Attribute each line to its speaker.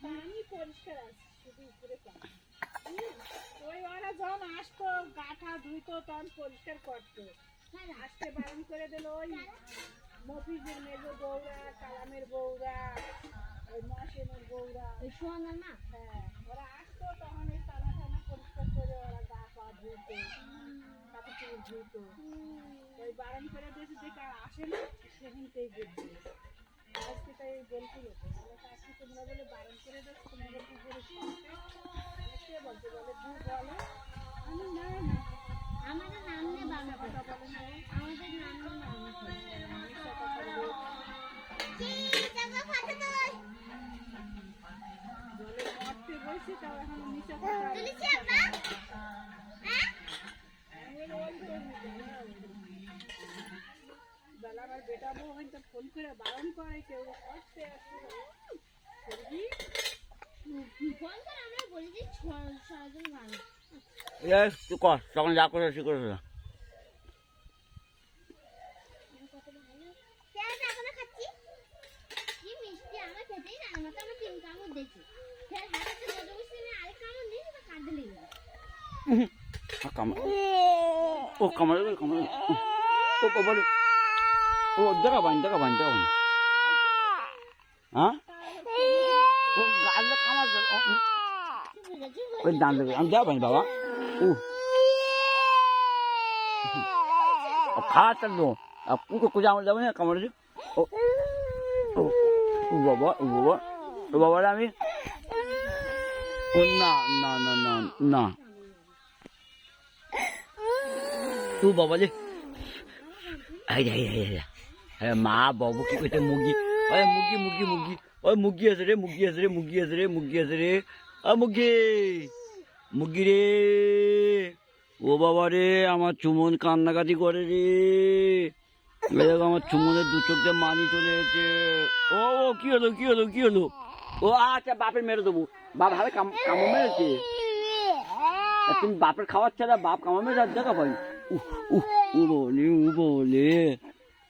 Speaker 1: পানি পরিষ্কার আছে, শুধু উপরে পানি। ওই ওরা যখন আসতো গাঠা ধুইতো তখন পরিষ্কার করতো, আজকে বারণ করে দিল। ওই মফিজের মেজো বউরা, কালামের বউরা, ওই মহাসেনের বউরা, ওই সোহানা না, হ্যাঁ ওরা আসতো তখন এই টানা টানা পরিষ্কার করে ওরা গা পা ধুইতো, কাপড় চোপড় ধুইতো। ওই বারণ করে দিয়েছে দেখে আর আসে না, সেদিনকেই বুঝছি। আজকে তাই বলছিল আজকে তোমরা বলে বারণ করে দিচ্ছ, তোমাদের পুকুরে কে বলছে, বলে দু বলে। আমি না না আমাদের নাম নিয়ে বাংলা কথা বলে না, আমাদের নাম নিয়ে জলে মরতে বলছি, তাও এখন নিচে বেলা আমার বেটা বউ হয়তো ফোন করে বারণ করে কেউ আসতে আসতে ফোন করে আমরা বলি যে ছয়জন মানুষ
Speaker 2: তুই কর তখন যা করে সে করে ও কামড় কামড় ও বলে ও জায়গা বান জায়গা বান জায়গা বান হ্যাঁ ও গালে কামড় ওই দান দেবে আমি যাবো বাবা ও খাওয়া চালবো আর পুরো কুজা আমার যাবো না কামড় ও ও বাবা ও বাবা ও বাবা আমি না না না না না তুই বাবা যে মা বাবু কি করতে মুরগি ওই মুরগি মুরগি মুরগি ওই মুরগি আছে রে মুরগি আছে রে মুরগি আছে রে মুরগি আছে রে ও মুরগি মুরগি রে ও বাবা রে আমার চুমন কান্নাকাটি করে রে দেখো আমার চুমনের দু চোখ দিয়ে মানি চলে এসেছে ও ও কি হলো কি হলো কি হলো ও আচ্ছা বাপের মেরে দেবো বাপ হাতে কামড় মেরেছে তুমি বাপের খাওয়াচ্ছে না বাপ কামড় মেরে দেখা পাই উ বলে